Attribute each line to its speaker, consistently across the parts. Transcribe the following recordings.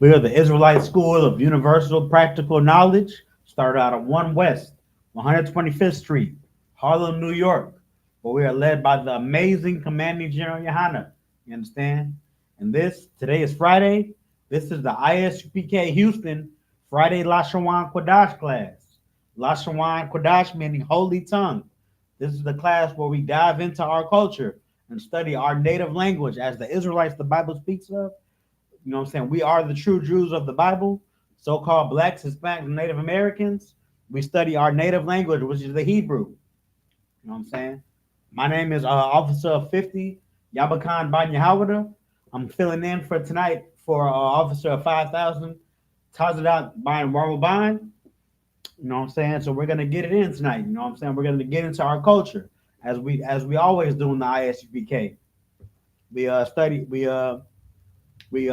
Speaker 1: We are the Israelite School of Universal Practical Knowledge, started out of 1 West, 125th Street, Harlem, New York, where we are led by the amazing Commanding General YAHANNA. You understand? And today is Friday. This is the I.S.U.P.K. Houston Friday Lashawan Qadash class. Lashawan Qadash meaning holy tongue. This is the class where we dive into our culture and study our native language as the Israelites the Bible speaks of. You know what I'm saying? We are the true Jews of the Bible, so-called blacks, Hispanics, and Native Americans. We study our native language, which is the Hebrew. You know what I'm saying? My name is Officer of 50, Yabakan Ban Yahawada. I'm filling in for tonight for Officer of 5,000, Tazadat Ban Warwaban. You know what I'm saying? So we're gonna get it in tonight. You know what I'm saying? We're gonna get into our culture as we always do in the ISUPK. We study we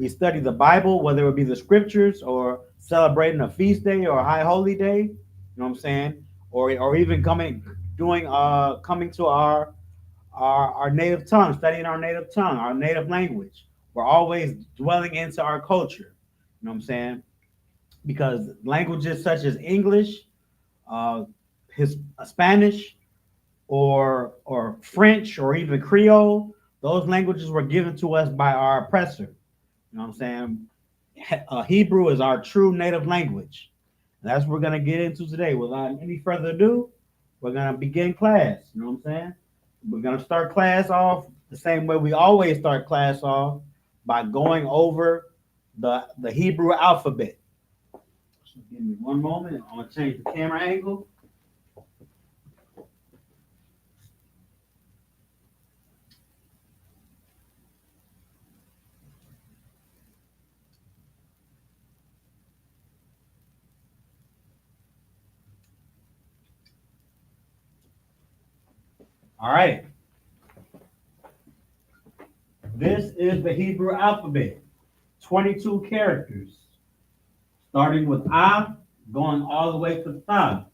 Speaker 1: study the Bible, whether it be the scriptures or celebrating a feast day or a high holy day. You know what I'm saying? Or even coming to our native tongue, studying our native tongue, our native language. We're always dwelling into our culture. You know what I'm saying? Because languages such as English, uh, Spanish, or French, or even Creole, those languages were given to us by our oppressor. You know what I'm saying? Hebrew is our true native language. And that's what we're gonna get into today. Without any further ado, we're gonna begin class. You know what I'm saying? We're gonna start class off the same way we always start class off, by going over the Hebrew alphabet. So give me one moment. I'm gonna change the camera angle. All right. This is the Hebrew alphabet. 22 characters, starting with A, going all the way to Tha.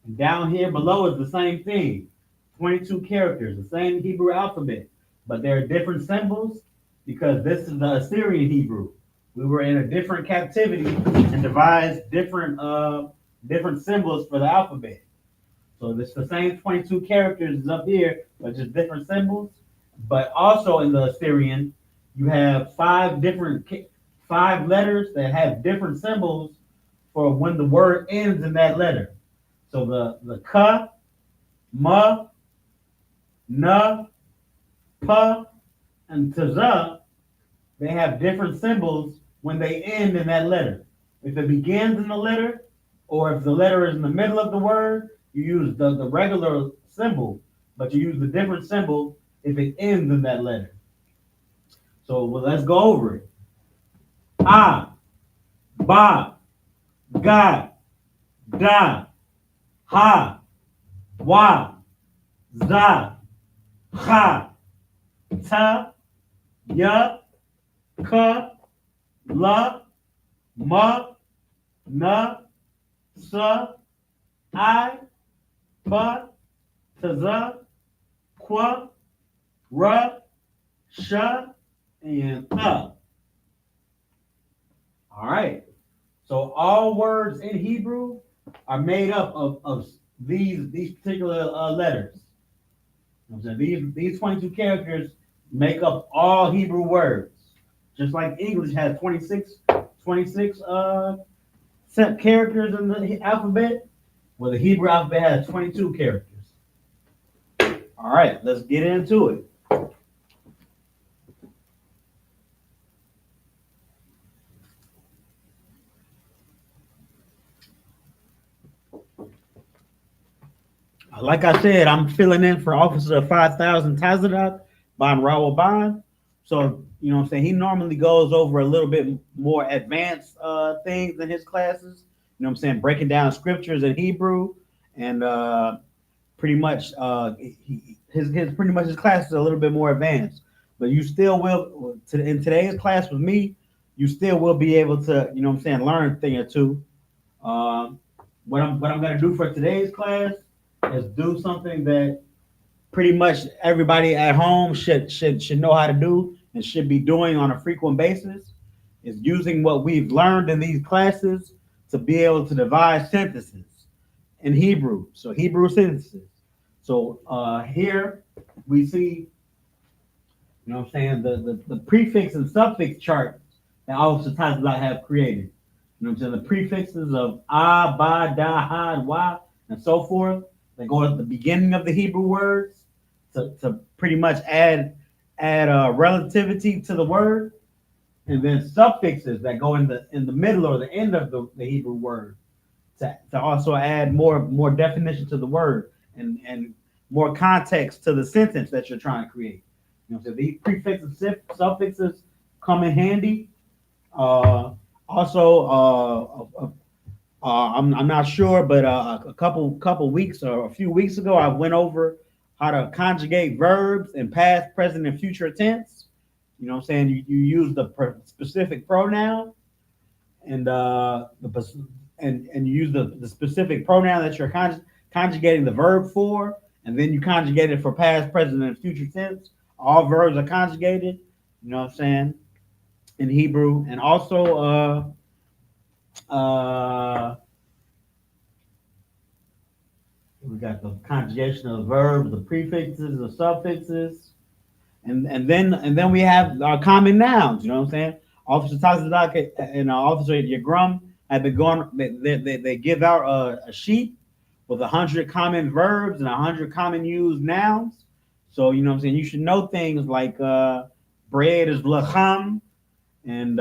Speaker 1: And down here below is the same thing. 22 characters, the same Hebrew alphabet, but there are different symbols because this is the Assyrian Hebrew. We were in a different captivity and devised different symbols for the alphabet. So it's the same 22 characters up here, but just different symbols. But also in the Assyrian, you have five letters that have different symbols for when the word ends in that letter. So the ka, ma, na, pa, and taza, they have different symbols when they end in that letter. If it begins in the letter, or if the letter is in the middle of the word, you use the regular symbol, but you use the different symbol if it ends in that letter. So let's go over it. A, ba, ga, da, ha, wa, za, ha, ta, ya, ka, la, ma, na, sa, I, pa, taza, qua, ra, sha, and All right. So all words in Hebrew are made up of these particular letters. You know what I'm saying? These 22 characters make up all Hebrew words. Just like English has 26 set characters in the alphabet, well, the Hebrew alphabet has 22 characters. All right, let's get into it. Like I said, I'm filling in for Officer 5,000 Tazadat Ban Rawaban. So, you know what I'm saying? He normally goes over a little bit more advanced things in his classes. You know what I'm saying? Breaking down scriptures in Hebrew, and pretty much his class is a little bit more advanced. But you still will, in today's class with me, you still will be able to, you know what I'm saying, learn a thing or two. What I'm gonna do for today's class is do something that pretty much everybody at home should know how to do and should be doing on a frequent basis is using what we've learned in these classes to be able to devise sentences in Hebrew. So Hebrew sentences. So here we see, you know what I'm saying, the prefix and suffix chart that Officer Tazalak have created. You know what I'm saying? The prefixes of ah, ba, da, ha, and wa, and so forth. They go at the beginning of the Hebrew words to pretty much add relativity to the word, and then suffixes that go in the middle or the end of the Hebrew word to also add more definition to the word and more context to the sentence that you're trying to create. You know, so these prefixes and suffixes come in handy. Also, I'm not sure, but a couple weeks or a few weeks ago, I went over how to conjugate verbs in past, present, and future tense. You know what I'm saying? You use the specific pronoun and and you use the specific pronoun that you're conjugating the verb for, and then you conjugate it for past, present, and future tense. All verbs are conjugated. You know what I'm saying? In Hebrew, and also we got the conjugation of the verbs, the prefixes, the suffixes, and then we have our common nouns. You know what I'm saying? Officer Tazadak and Officer Yagrum have been going. They give out a sheet with 100 common verbs and 100 common used nouns. So you know what I'm saying. You should know things like bread is lacham, and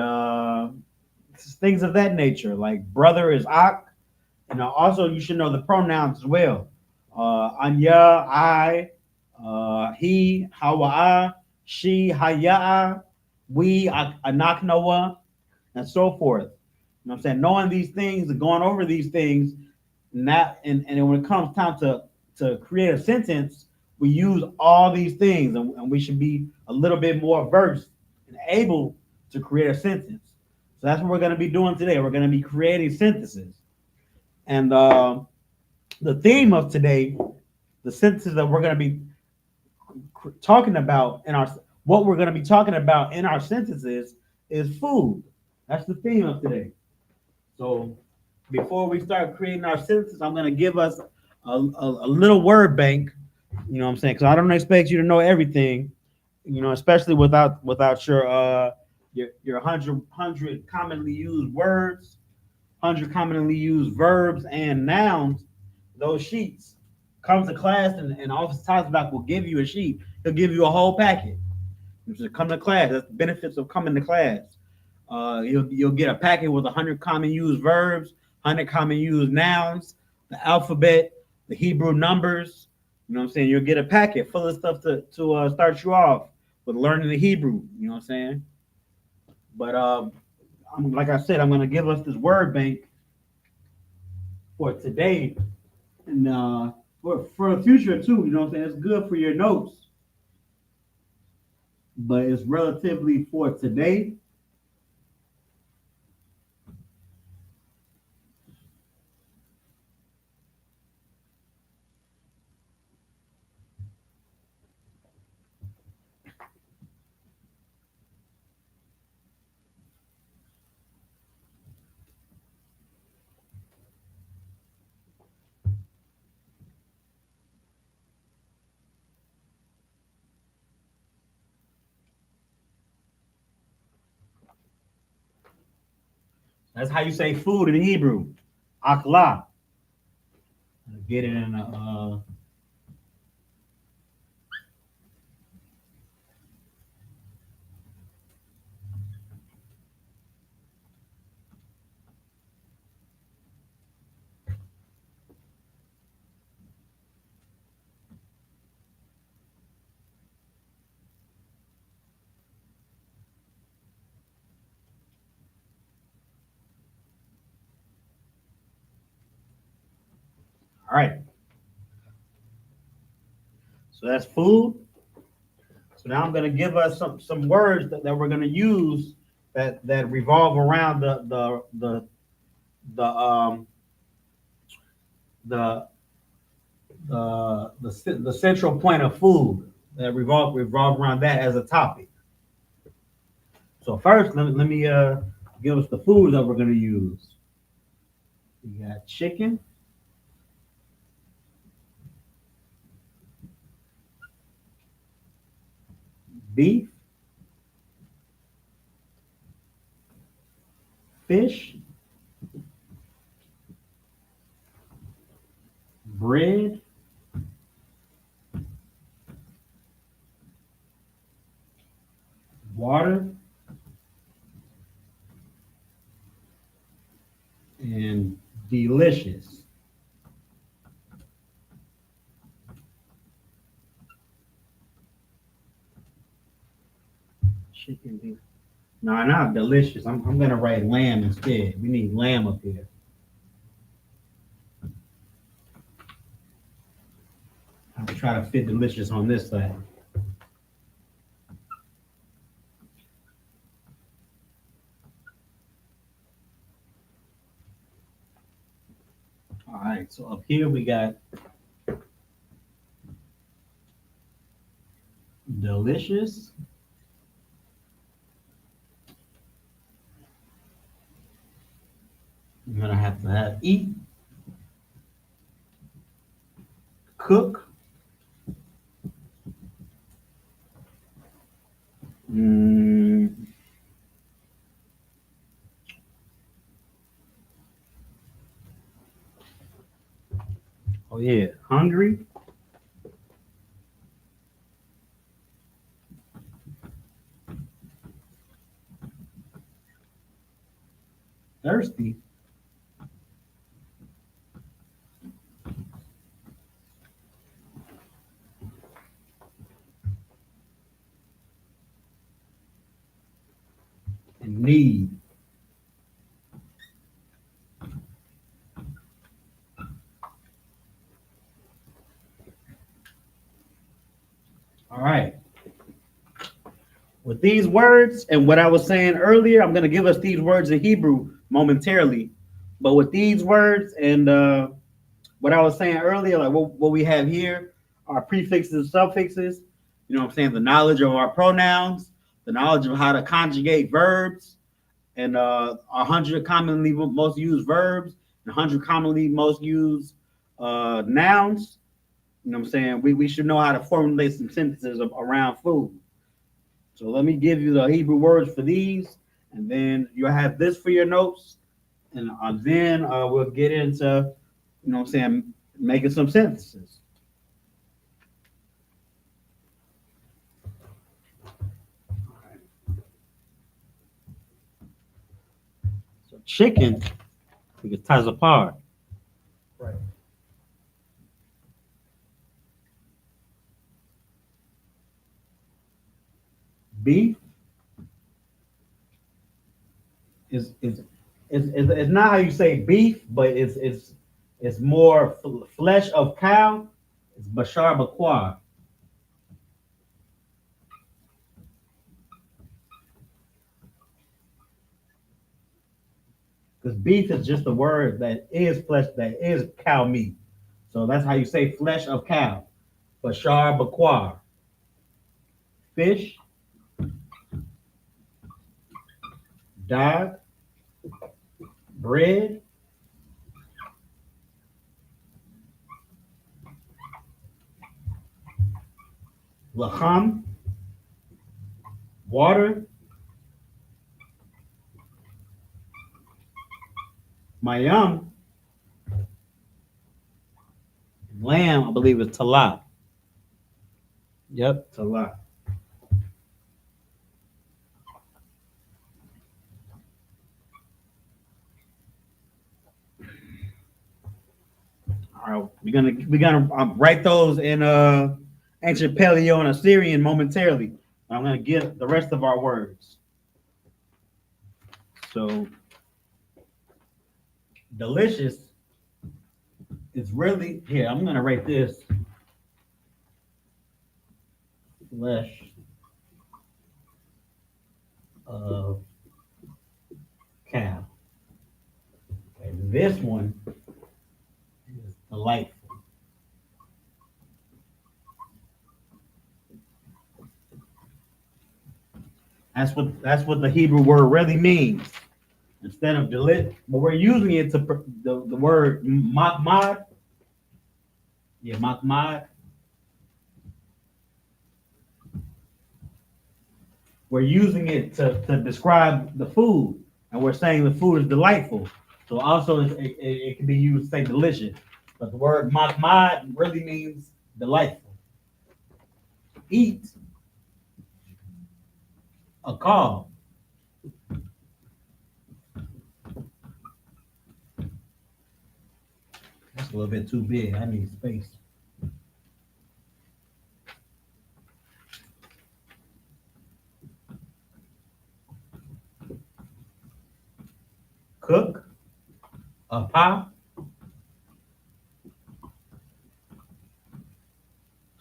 Speaker 1: things of that nature. Like brother is ak, and also you should know the pronouns as well. Anya, I, he, hawa, she, haya, we, anak noah, and so forth. You know what I'm saying? Knowing these things and going over these things, and when it comes time to create a sentence, we use all these things, and we should be a little bit more versed and able to create a sentence. So that's what we're going to be doing today. We're going to be creating sentences. And the theme of today, the sentences that we're going to be talking about in our, what we're going to be talking about in our sentences is food. That's the theme of today. So before we start creating our sentences, I'm going to give us a little word bank. You know what I'm saying? Because I don't expect you to know everything. You know, especially without your hundred commonly used words, 100 commonly used verbs and nouns. Those sheets come to class, and Officer Tosbach will give you a sheet. He'll give you a whole packet. Just come to class. That's the benefits of coming to class. You'll get a packet with 100 common used verbs, 100 common used nouns, the alphabet, the Hebrew numbers. You know what I'm saying? You'll get a packet full of stuff to start you off with learning the Hebrew. You know what I'm saying? But like I said, I'm going to give us this word bank for today, and for the future too. You know what I'm saying? It's good for your notes, but it's relatively for today. That's how you say food in Hebrew. Akla. Get it in all right. So that's food. So now I'm going to give us some words that we're going to use that revolve around the the the central point of food that revolve around that as a topic. So first, let me give us the foods that we're gonna use. We got chicken, beef, fish, bread, water, and delicious. Chicken, beef. No, not delicious. I'm gonna write lamb instead. We need lamb up here. I'm trying to fit delicious on this side. All right, so up here we got delicious. I'm gonna have to have eat, cook. Mm, oh yeah, hungry, thirsty, and need. All right. With these words and what I was saying earlier, I'm gonna give us these words in Hebrew momentarily. But with these words and what I was saying earlier, like what we have here, our prefixes and suffixes, you know what I'm saying, the knowledge of our pronouns, the knowledge of how to conjugate verbs, and 100 commonly most used verbs, and 100 commonly most used nouns. You know what I'm saying? We should know how to formulate some sentences around food. So let me give you the Hebrew words for these, and then you'll have this for your notes, and then we'll get into, you know what I'm saying, making some sentences. So chicken, we can ties apart.
Speaker 2: Right.
Speaker 1: Beef is not how you say beef, but it's more flesh of cow. It's bashar bakwa. Because beef is just a word that is flesh, that is cow meat. So that's how you say flesh of cow. Bashar bakwa. Fish, dog, bread, laham, water, mayam, lamb, I believe is talah. Yep, talah. All right, we're gonna write those in ancient Paleo and Assyrian momentarily. I'm gonna get the rest of our words. So delicious is really here. I'm gonna write this flesh of cow. Okay, this one is delightful. That's what the Hebrew word really means. Instead of delit, but we're using it to the word makmad. Yeah, makmad. We're using it to describe the food, and we're saying the food is delightful. So also it can be used to say delicious, but the word makmad really means delightful. Eat a call. That's a little bit too big. I need space. Cook a pie.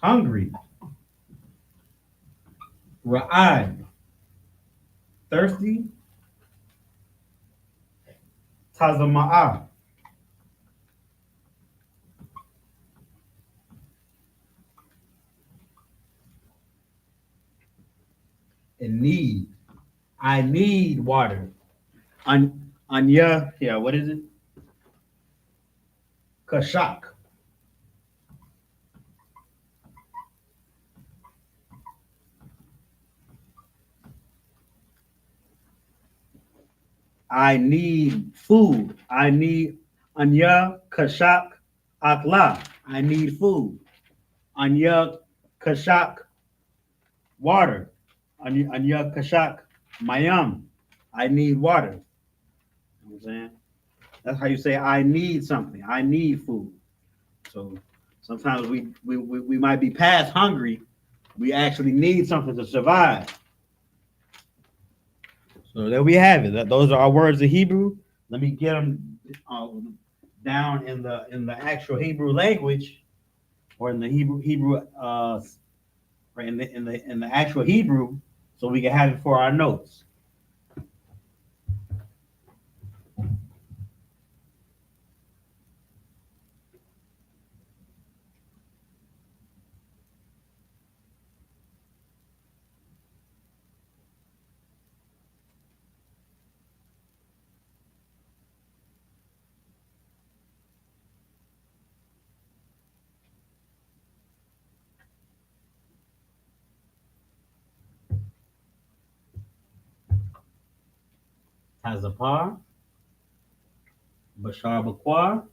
Speaker 1: Hungry. Ra'ad. Thirsty. Tazama'ah. In need. I need water. Anya, yeah, what is it? Kashak. I need food. I need Anya Kashak Akla. I need food. Anya Kashak water. Anya Kashak Mayam. I need water. You know what I'm saying? That's how you say I need something. I need food. So sometimes we might be past hungry. We actually need something to survive. So there we have it. Those are our words of Hebrew. Let me get them down in the actual Hebrew language, or in the Hebrew or in the actual Hebrew, so we can have it for our notes. Tazapar, Bashar Bakwar,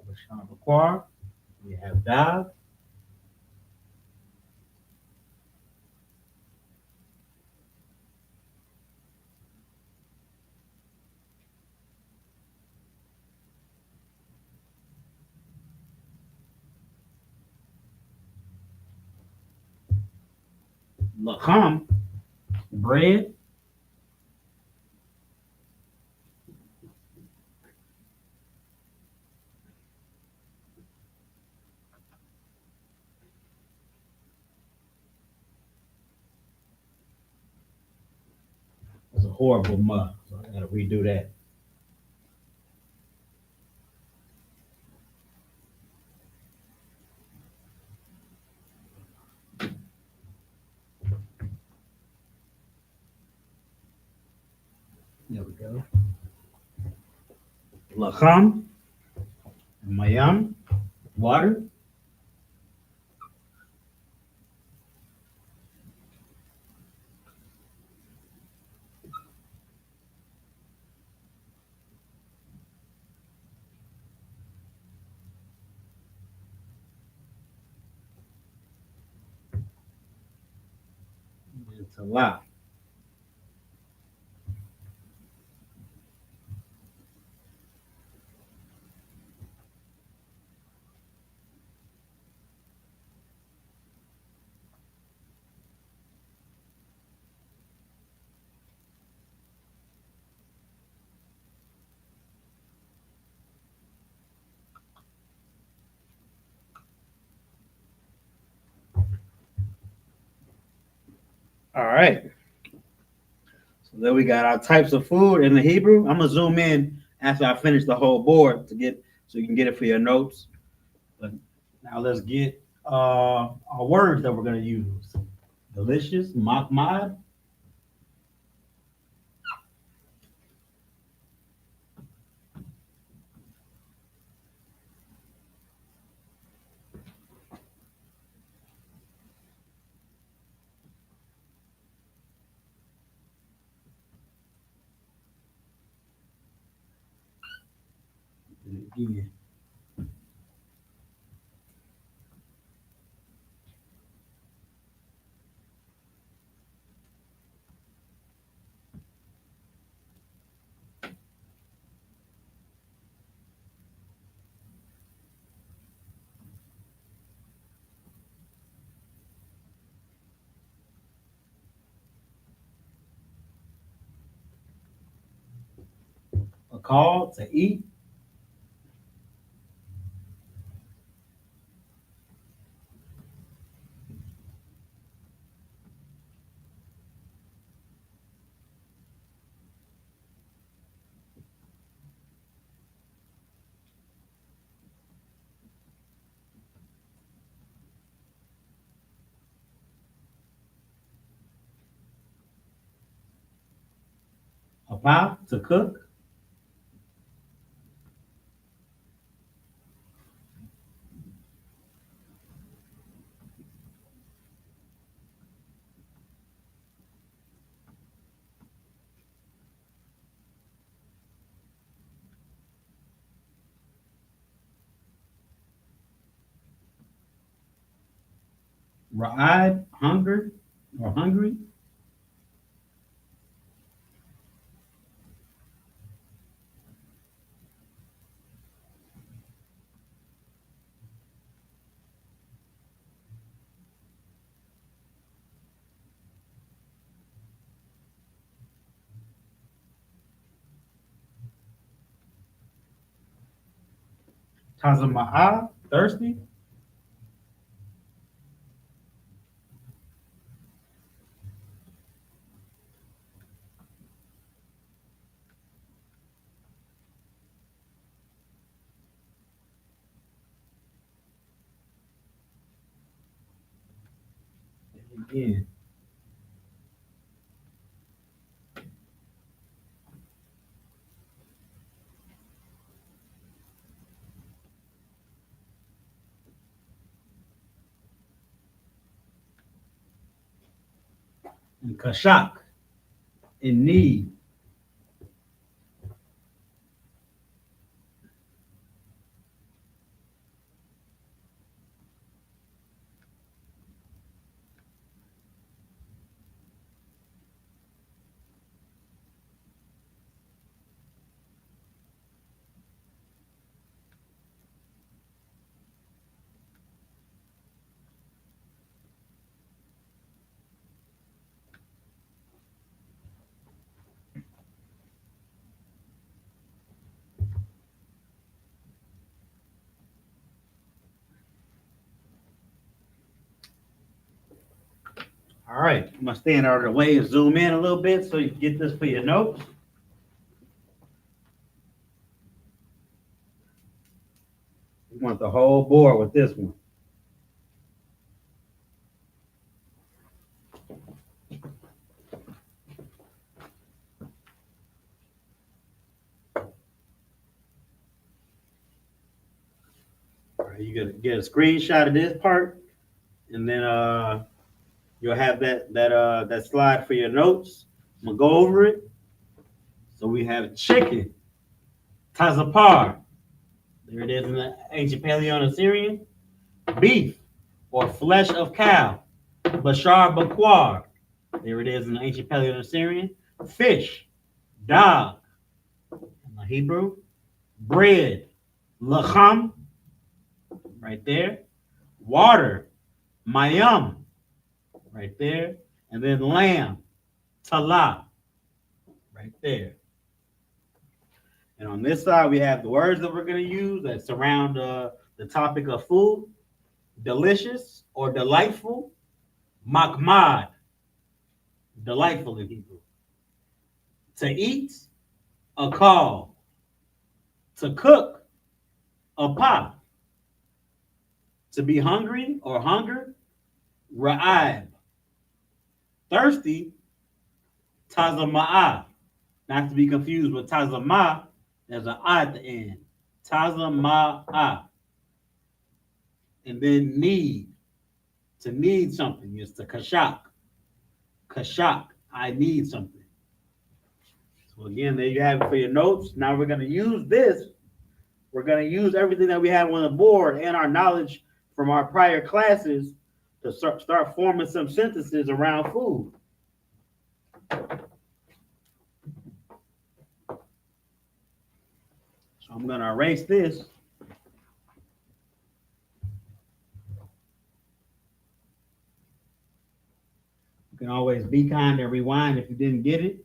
Speaker 1: Bashar Bakwar. We have Dav, Lacham, bread, It's a horrible mug, so I gotta redo that. There we go. Lacham, Mayam, water. It's a lot. All right. So then we got our types of food in the Hebrew. I'm gonna zoom in after I finish the whole board to get so you can get it for your notes. But now let's get our words that we're gonna use. Delicious, mahmad, again, a call to eat, a pie to cook, ra'ad, hunger or hungry, tazama'a, thirsty, again, and kashak, in need, All right, I'm gonna stand out of the way and zoom in a little bit so you can get this for your notes. You want the whole board with this one. All right, you gotta get a screenshot of this part, and then you'll have that slide for your notes. I'm gonna go over it. So we have chicken, tazapar. There it is in the ancient Paleo and Assyrian. Beef or flesh of cow, bashar bakwar. There it is in the ancient Paleo and Assyrian. Fish, dog, in the Hebrew. Bread, lacham, right there. Water, mayam, right there. And then lamb, talah, right there. And on this side, we have the words that we're going to use that surround the topic of food. Delicious or delightful, mahmad, delightful in Hebrew. To eat, a call. To cook, a pot. To be hungry or hunger, ra'ab. Thirsty, tazama'ah. Not to be confused with tazamah, there's an I at the end. Tazama'ah. And then need. To need something is to kashak. Kashak, I need something. So again, there you have it for your notes. Now we're going to use this. We're going to use everything that we have on the board and our knowledge from our prior classes to start forming some sentences around food. So I'm going to erase this. You can always be kind and rewind if you didn't get it.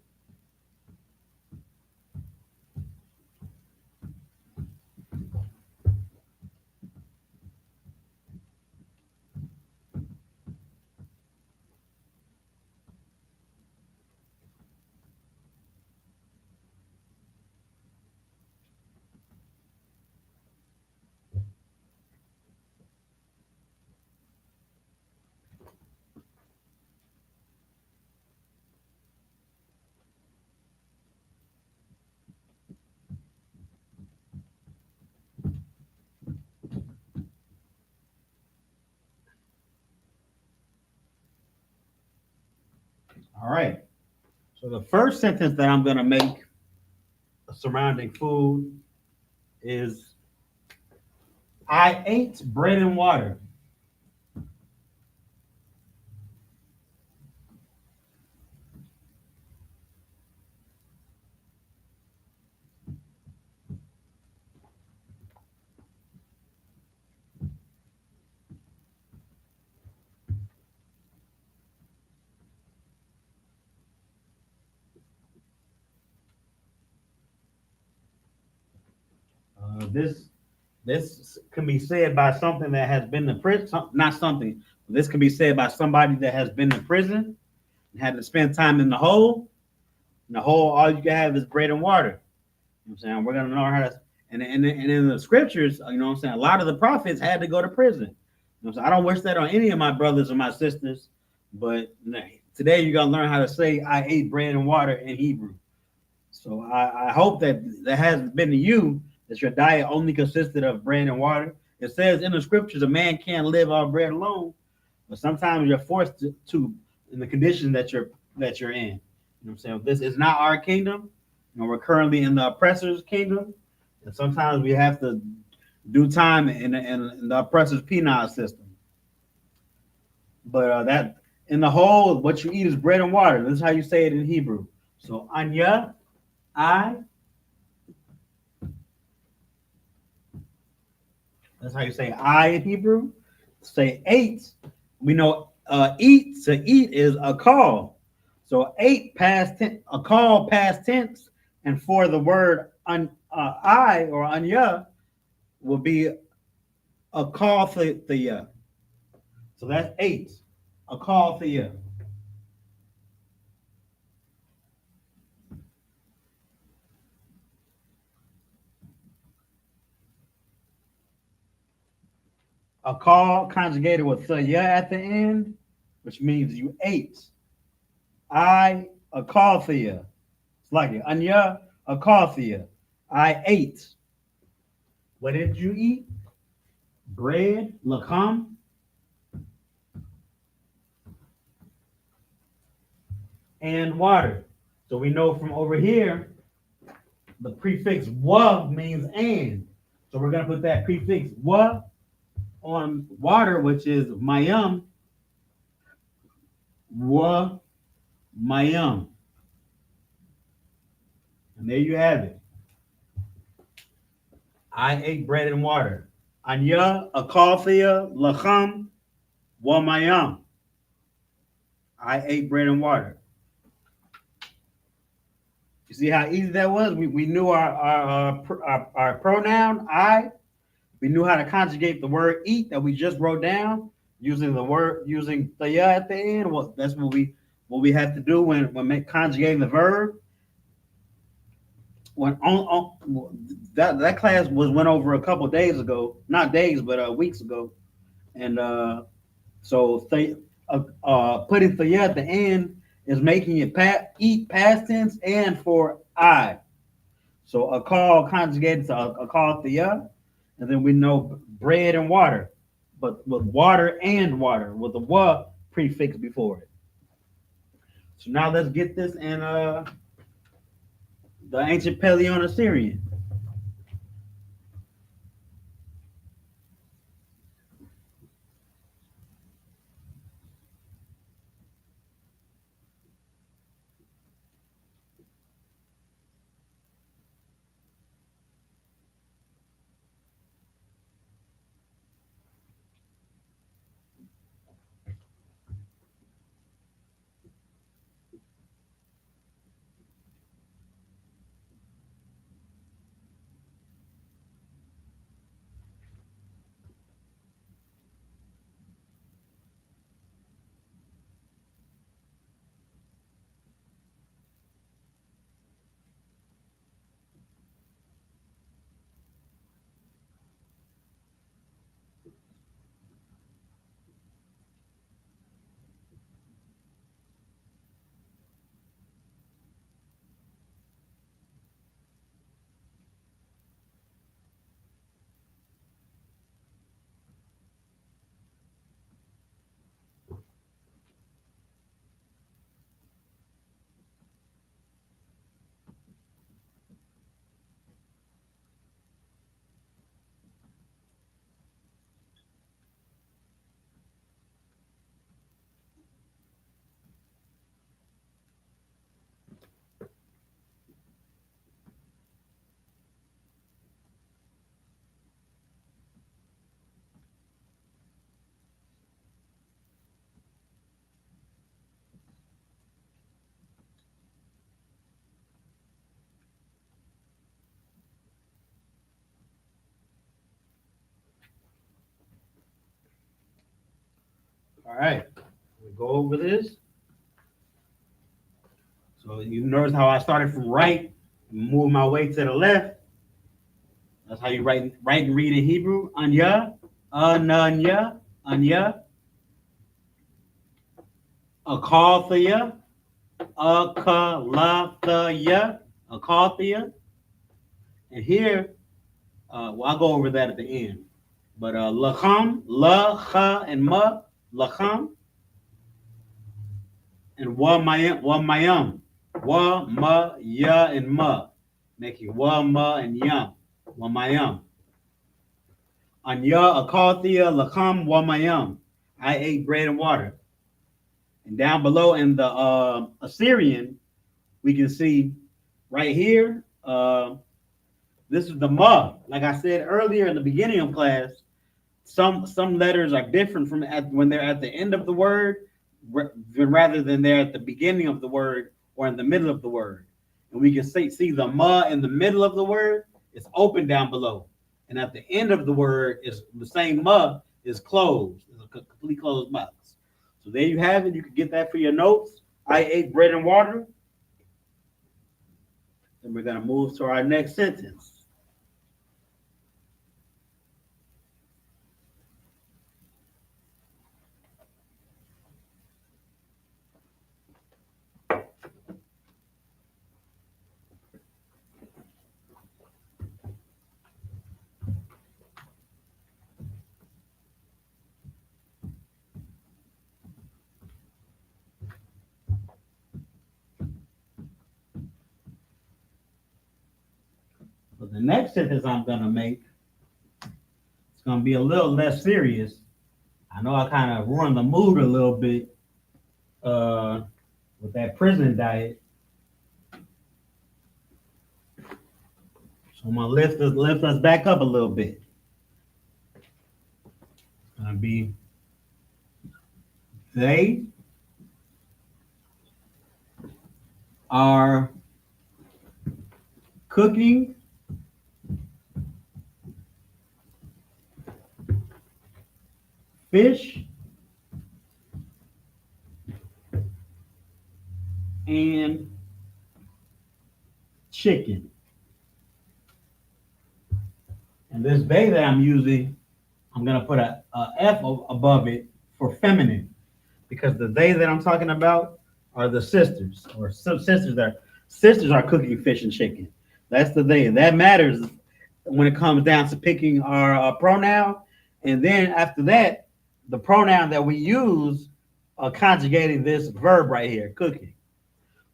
Speaker 1: All right. So the first sentence that I'm going to make surrounding food is I ate bread and water. This can be said by something that has been in prison, not something. This can be said by somebody that has been in prison and had to spend time in the hole. In the hole, all you can have is bread and water. You know what I'm saying? We're gonna learn how to, and in the scriptures, you know what I'm saying? A lot of the prophets had to go to prison. You know what I'm saying? I don't wish that on any of my brothers or my sisters, but today you're gonna learn how to say I ate bread and water in Hebrew. So I hope that hasn't been to you, that your diet only consisted of bread and water. It says in the scriptures a man can't live on bread alone, but sometimes you're forced to in the condition that you're in. You know what I'm saying? This is not our kingdom. You know, we're currently in the oppressor's kingdom, and sometimes we have to do time in the oppressor's penal system. But that in the whole, what you eat is bread and water. This is how you say it in Hebrew. So anya, that's how you say I in Hebrew. Say ate. We know eat, to eat is a call. So ate past tense, a call past tense, and for the word I or anya will be a call for the So that's ate, a call for you. A call conjugated with ya at the end, which means you ate. A call for you. It's like it. Anya, a call for you. I ate. What did you eat? Bread, lakam, and water. So we know from over here, the prefix wa means and. So we're going to put that prefix wa on water, which is mayam, wa mayam. And there you have it. I ate bread and water. Anya, a kafia, lacham, wa mayam. I ate bread and water. You see how easy that was? We knew our pronoun, I. We knew how to conjugate the word eat that we just wrote down using the word, using the ya at the end. Well, that's what we what we have to do when conjugating the verb. When that class went over a couple days ago, not days, but weeks ago, and so putting the at the end is making it eat past tense and for I. So a call conjugated to a call the, and then we know bread and water, but with water and water with the wa prefix before it. So now let's get this in the ancient Paleo Assyrian. All right, we go over this. So you notice how I started from right and moved my way to the left. That's how you write and read in Hebrew. Anya, ananya, anya, akalthea, akalathea, akalthea. And here, well, I'll go over that at the end. But lacham, lacha, and ma, lacham, and wa mayam, wa ma ya and ma, making wa ma and yam, wa mayam. Anya akalthea lacham wa mayam. I ate bread and water. And down below in the Assyrian, we can see right here. This is the ma. Like I said earlier in the beginning of class, some letters are different from when they're at the end of the word, rather than they're at the beginning of the word or in the middle of the word. And we can see the ma in the middle of the word is open down below, and at the end of the word is the same ma is closed. It's a complete closed box. So there you have it. You can get that for your notes. I ate bread and water. Then we're gonna move to our next sentence. So the next sentence I'm gonna make, it's gonna be a little less serious. I know I kind of ruined the mood a little bit with that prison diet. So I'm gonna lift us back up a little bit. It's gonna be they are cooking fish and chicken. And this they that I'm using, I'm going to put a F above it for feminine, because the they that I'm talking about are the sisters, or some sisters are cooking fish and chicken. That's the they. And that matters when it comes down to picking our pronoun. And then after that, the pronoun that we use conjugating this verb right here, cooking.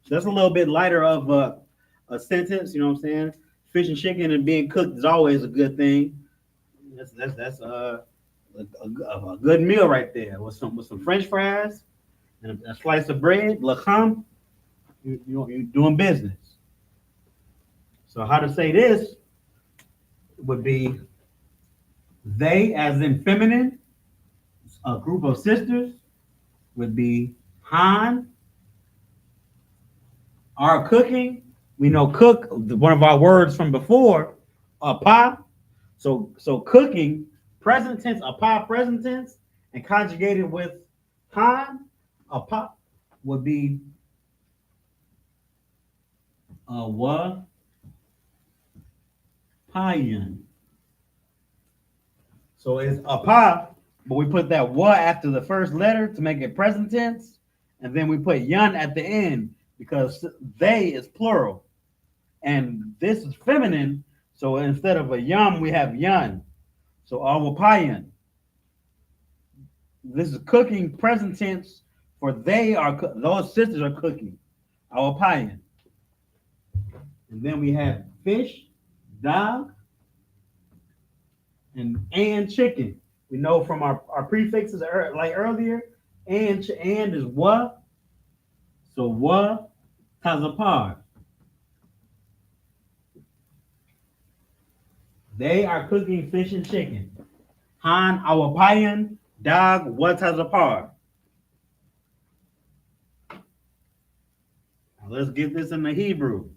Speaker 1: So that's a little bit lighter of a sentence, you know what I'm saying? Fish and chicken and being cooked is always a good thing. That's a good meal right there with some French fries and a slice of bread, lacham. You're doing business. So how to say this would be they, as in feminine, a group of sisters would be Han. Our cooking, we know cook, one of our words from before, pa. So cooking, present tense, pa present tense, and conjugated with Han, pa would be wa payan. So it's pa, but we put that wa after the first letter to make it present tense, and then we put yun at the end because they is plural, and this is feminine. So instead of a yum, we have yun. So awapayan. This is cooking present tense for they are those sisters are cooking. Awapayan. And then we have fish, dog, and chicken. We know from our prefixes like earlier, and is wa. So wa tazapar. They are cooking fish and chicken. Han awapayan, dog wa tazapar. Now let's get this in the Hebrew.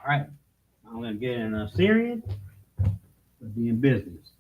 Speaker 1: All right, I'm gonna get in a Syrian to be in business.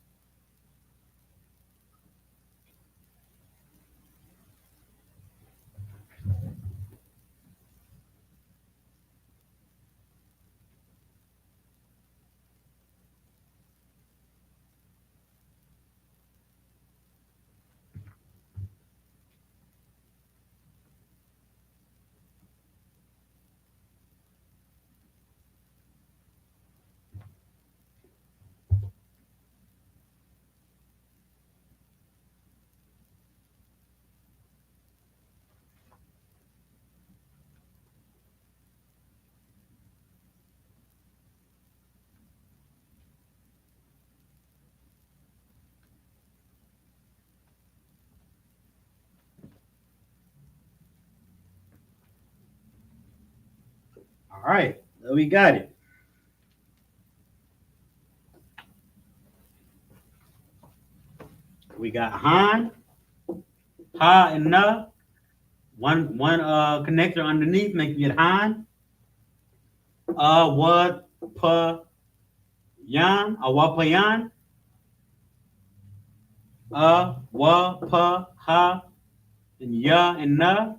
Speaker 1: All right, we got it. We got Han, Ha, and Na. One connector underneath, making it Han. What pa yan, Awapayan. wa, pa, ha, and ya and na.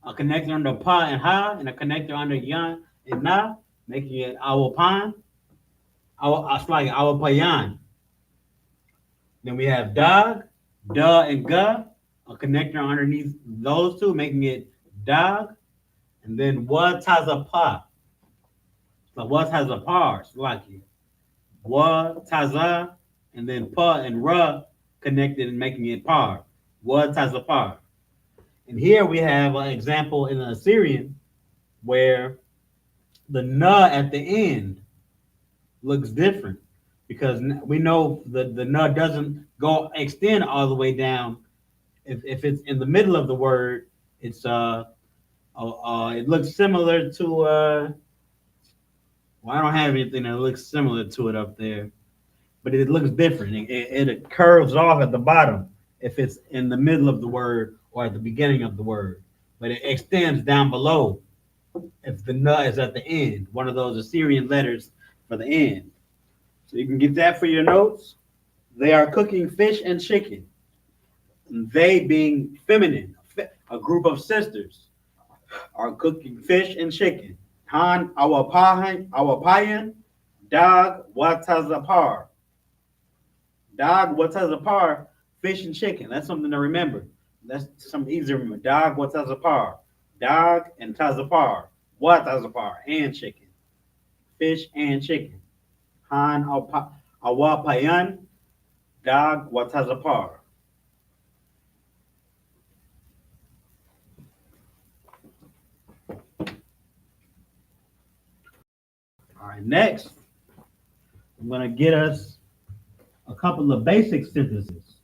Speaker 1: A connector under pa and ha, and a connector under ya and na, making it awapan. Awapayan. Then we have dog, duh, and ga, a connector underneath those two, making it dog. And then what has a pa? So what has a par? Like what has a, and then pa and ra connected and making it par. What has a par? And here we have an example in the Assyrian where the na at the end looks different because we know the na doesn't go extend all the way down. If it's in the middle of the word, it's it looks similar to well, I don't have anything that looks similar to it up there, but it looks different. It curves off at the bottom if it's in the middle of the word or at the beginning of the word, but it extends down below if the na is at the end, one of those Assyrian letters for the end. So you can get that for your notes. They are cooking fish and chicken. They being feminine, a group of sisters, are cooking fish and chicken. Han awapayan, dog watazapar. Dog watazapar, fish and chicken. That's something to remember. That's something easy to remember. Dog watazapar. Dog and tazapar. Watazapar and chicken. Fish and chicken. Han awapayan, dog watazapar. All right, next, I'm going to get us a couple of basic sentences.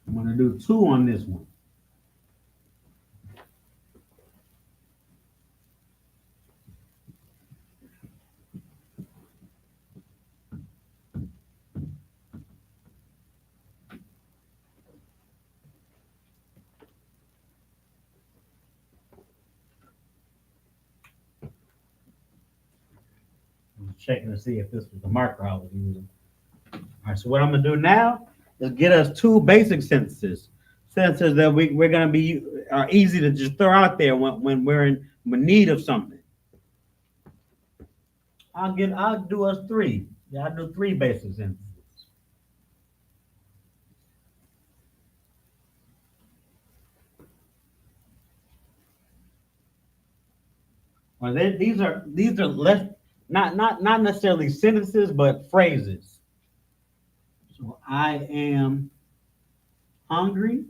Speaker 1: I'm going to do two on this one. I'm checking to see if this was the marker I was using. All right, so what I'm going to do now is get us two basic sentences. Sentences that we're going to be are easy to just throw out there when we're in need of something. I'll do us three. Yeah, I'll do three basic sentences. Well, these are less not necessarily sentences, but phrases. So I am hungry.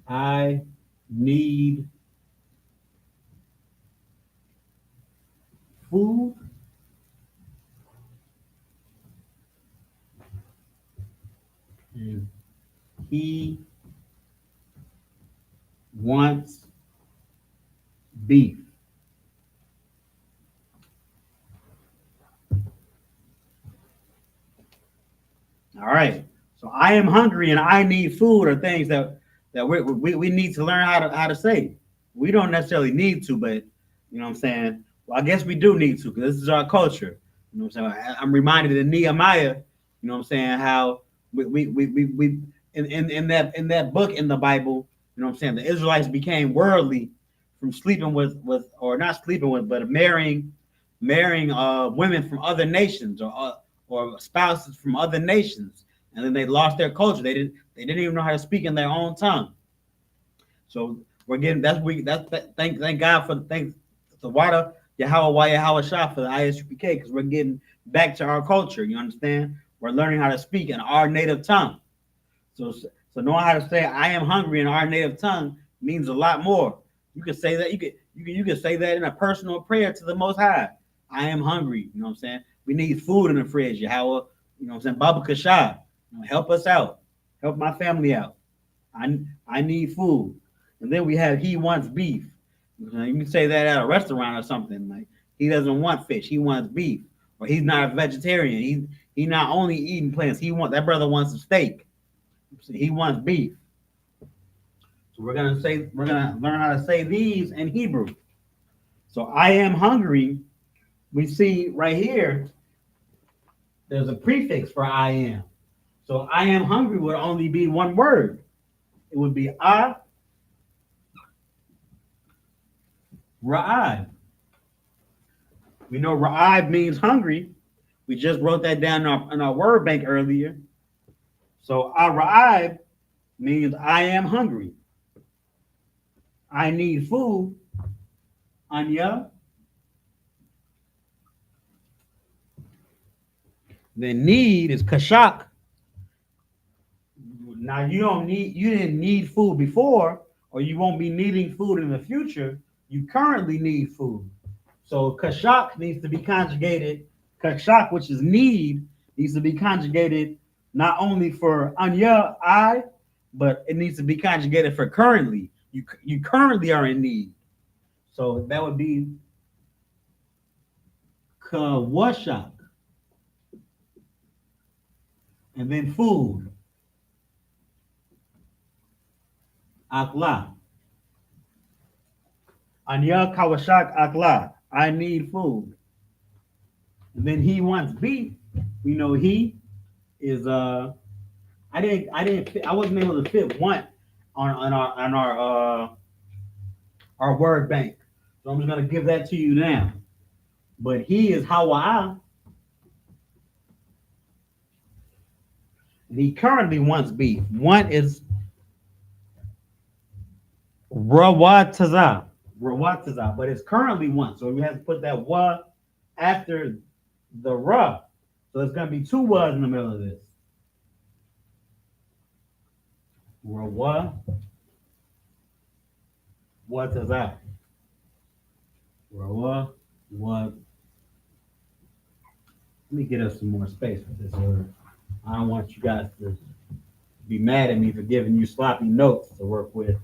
Speaker 1: I need food. And he wants beef. All right. So I am hungry and I need food are things that we need to learn how to say. We don't necessarily need to, but you know what I'm saying? Well, I guess we do need to because this is our culture. You know what I'm saying? I'm reminded in Nehemiah, you know what I'm saying, how we in that book in the Bible, you know what I'm saying, the Israelites became worldly from sleeping with or not sleeping with, but marrying women from other nations or spouses from other nations, and then they lost their culture. They didn't even know how to speak in their own tongue. So we're getting thank God for the water Yahweh Shah for the I.S.U.P.K because we're getting back to our culture. You understand? We're learning how to speak in our native tongue. So knowing how to say I am hungry in our native tongue means a lot more. You can say that you can say that in a personal prayer to the Most High. I am hungry. You know what I'm saying? We need food in the fridge, Yahweh. You know what I'm saying? Baba Kasha, help us out. Help my family out. I need food. And then we have he wants beef. You can say that at a restaurant or something. Like he doesn't want fish, he wants beef. Or he's not a vegetarian. He not only eating plants, that brother wants a steak. He wants beef. So we're gonna learn how to say these in Hebrew. So I am hungry. We see right here, there's a prefix for I am. So I am hungry would only be one word. It would be Ra'ad. We know Ra'ad means hungry. We just wrote that down in our word bank earlier. So Ra'ad means I am hungry. I need food. Anya. Then need is kashak. Now you didn't need food before, or you won't be needing food in the future. You currently need food. So kashak needs to be conjugated. Kashak, which is need, needs to be conjugated not only for anya, I, but it needs to be conjugated for currently. You currently are in need. So that would be kawashak. And then food. Akla. Anya kawashak akla. I need food. And then he wants beef. We know he is I wasn't able to fit one on our word bank. So I'm just gonna give that to you now. But he is Hawa'a. And he currently wants beef. One is Rawataza. Rawataza, but it's currently one. So we have to put that wa after the ra. So there's gonna be two was in the middle of this. Rawa. Wataza. Rawa. What? Let me get us some more space for this word. I don't want you guys to be mad at me for giving you sloppy notes to work with.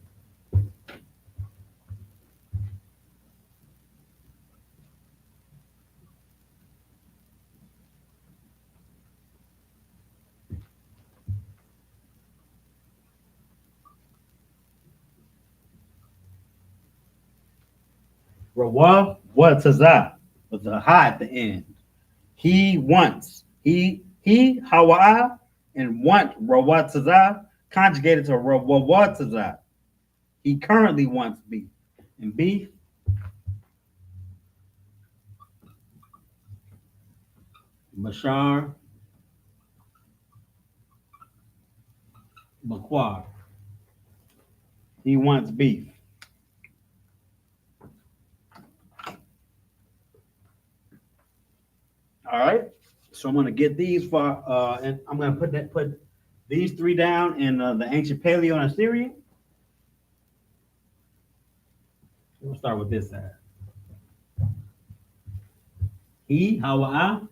Speaker 1: Rawa Wataza with a ha at the end. He wants. Hawa'a, and want Rawataza conjugated to Rawataza. He currently wants beef. And beef, Mashar, Makwar. He wants beef. All right. So I'm gonna get these for and I'm gonna put these three down in the ancient Paleo and Assyrian. We'll start with this side. He, Hawa'a.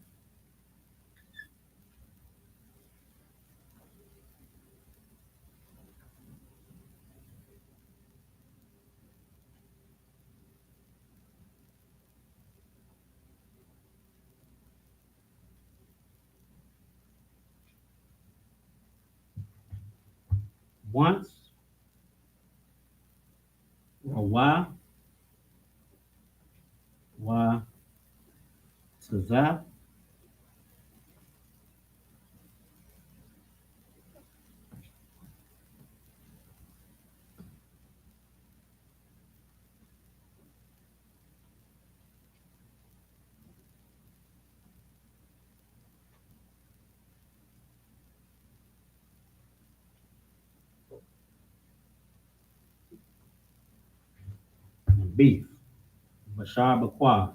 Speaker 1: Once, Rawa, Wa, Taza. Beef, Bashar Bakwa.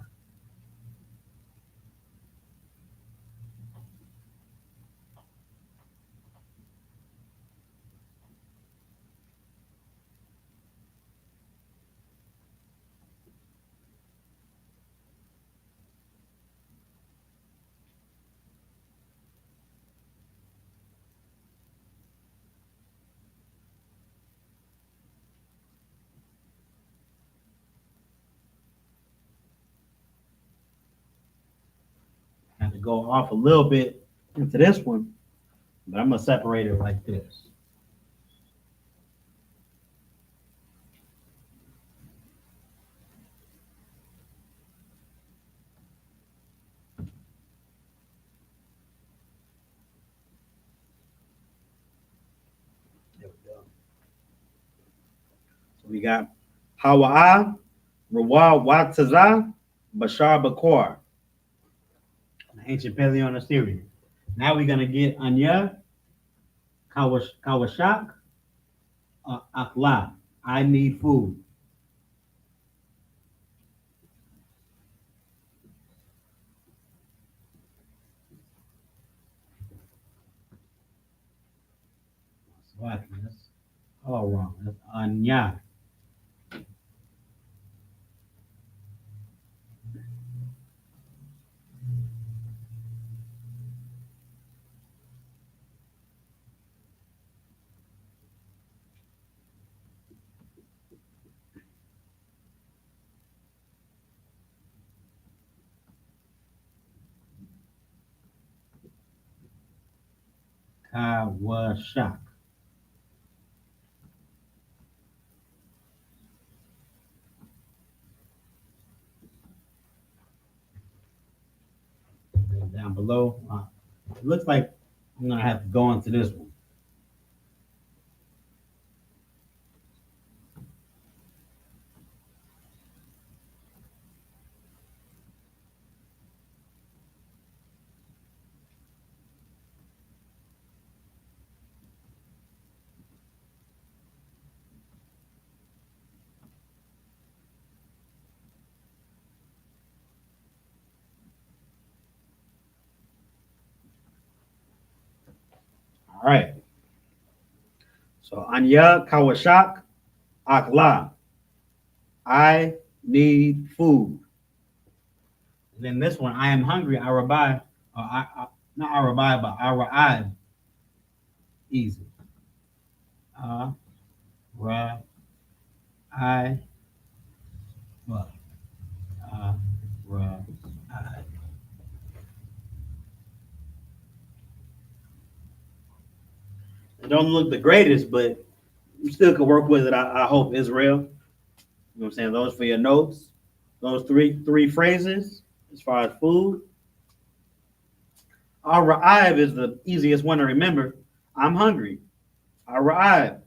Speaker 1: Have to go off a little bit into this one, but I'm gonna separate it like this. We got Hawa'a, Rawa Wataza, Bashar Bakor. Ancient Paleo and Assyrian. Now we're gonna get Anya, Kawashak, Akla. I need food. That's all wrong. That's Anya. Kawashak. Down below. It looks like I'm gonna have to go into this one. All right. So Anya Kawashak Akla. I need food. And then this one, I am hungry. Arabai. Not Arabai, but Ara'ib. Easy. Ra. I. What? Ra. I. It don't look the greatest, but you still can work with it. I hope, Israel. You know what I'm saying? Those for your notes. Those three phrases as far as food. Ara'ib is the easiest one to remember. I'm hungry. Ara'ib.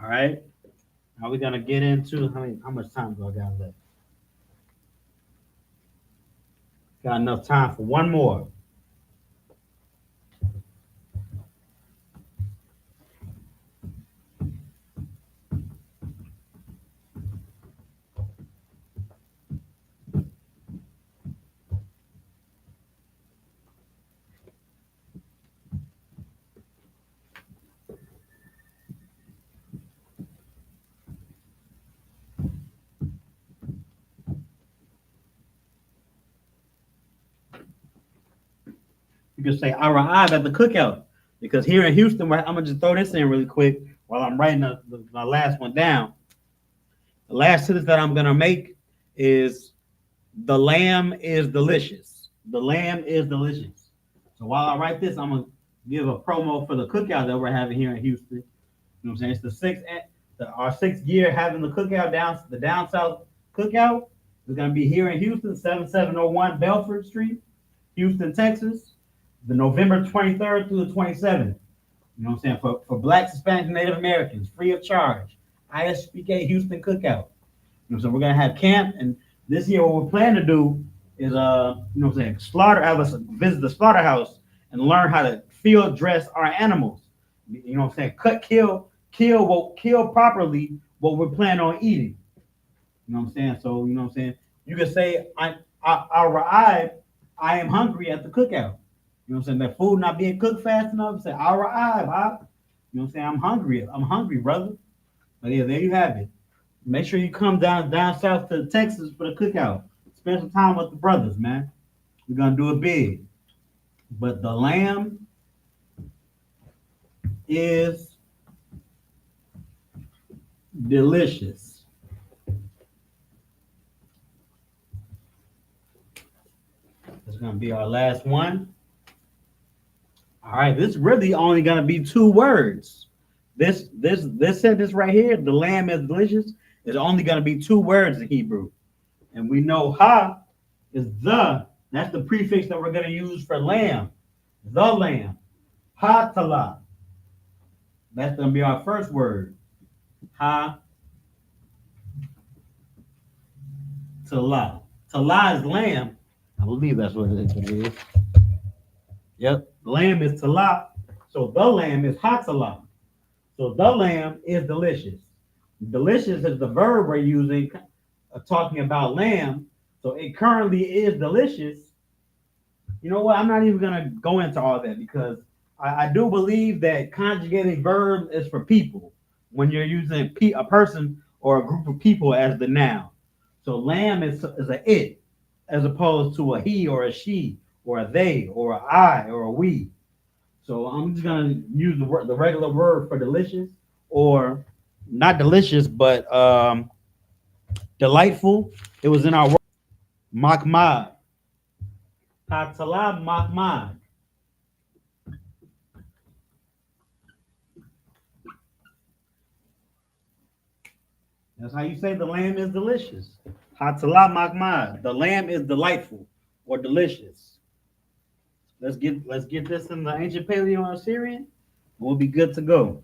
Speaker 1: All right. Now we're gonna get into how much time do I got left? Got enough time for one more. You can say Ara'ib at the cookout. Because here in Houston, I'm gonna just throw this in really quick while I'm writing the last one down. The last sentence that I'm gonna make is the lamb is delicious. The lamb is delicious. So while I write this, I'm gonna give a promo for the cookout that we're having here in Houston. You know what I'm saying? It's our 6th year having the cookout down south cookout. It's gonna be here in Houston, 7701 Belford Street, Houston, Texas. The November 23rd through the 27th. You know what I'm saying? For Blacks, Hispanics, Native Americans, free of charge. I.S.U.P.K. Houston Cookout. You know what I'm saying? We're gonna have camp, and this year what we're planning to do is you know what I'm saying, visit the slaughterhouse and learn how to field dress our animals. You know what I'm saying? Kill properly what we're planning on eating. You know what I'm saying? So you know what I'm saying? You can say I am hungry at the cookout. You know what I'm saying? That food not being cooked fast enough. Say, all right, you know what I'm saying? I'm hungry, brother. But yeah, there you have it. Make sure you come down south to Texas for the cookout. Spend some time with the brothers, man. We're gonna do it big. But the lamb is delicious. That's gonna be our last one. All right, this really only gonna be 2 words. This sentence right here, the lamb is delicious, is only gonna be 2 words in Hebrew. And we know ha is the That's the prefix that we're going to use for lamb. The lamb. Ha-tala. That's going to be our first word. Ha-tala. Tala is lamb. I believe that's what it is. Yep. Lamb is tala. So the lamb is ha-tala. So the lamb is delicious. Delicious is the verb we're using talking about lamb. So it currently is delicious. You know what? I'm not even going to go into all that because I do believe that conjugated verb is for people when you're using a person or a group of people as the noun. So lamb is a it as opposed to a he or a she or a they or a I or a we. So I'm just going to use the regular word for delicious, or not delicious, but delightful. It was in our word. Makmad. Tatala makmad. That's how you say the lamb is delicious. Hatala makmad. The lamb is delightful or delicious. Let's get this in the ancient Paleo and Assyrian. We'll be good to go.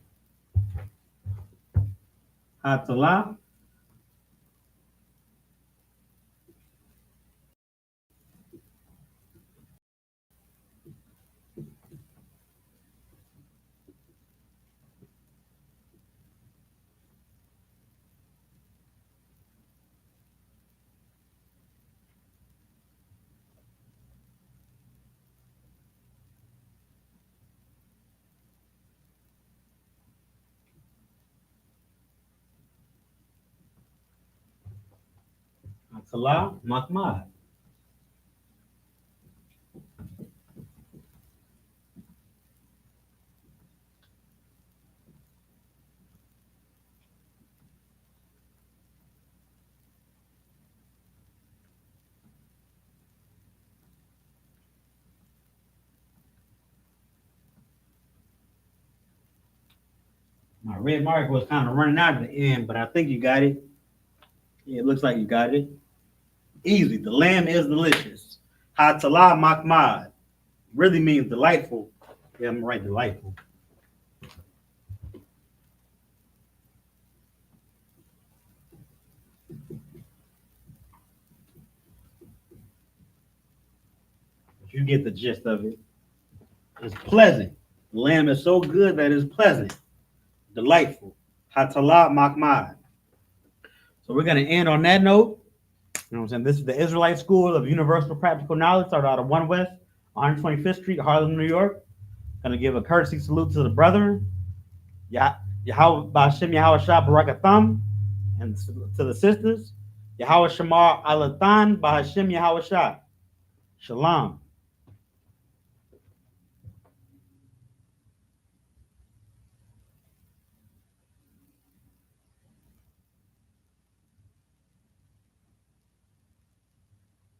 Speaker 1: Hatala. Hatala makmad. My red mark was kind of running out at the end, but I think you got it. Yeah, it looks like you got it. Easy. The lamb is delicious. Hatala makmad really means delightful. Yeah, I'm right, delightful. But you get the gist of it. It's pleasant. The lamb is so good that it's pleasant, delightful. Hatala makmad. So we're going to end on that note. You know what I'm saying? This is the Israelite School of Universal Practical Knowledge, started out of 1 West, 125th Street, Harlem, New York. Going to give a courtesy salute to the brethren, Yahweh Ba'Shem Yahweh Shah Barakatham, and to the sisters, Yahweh Shamar Alatan Ba'Shem Yahweh Shah. Shalom.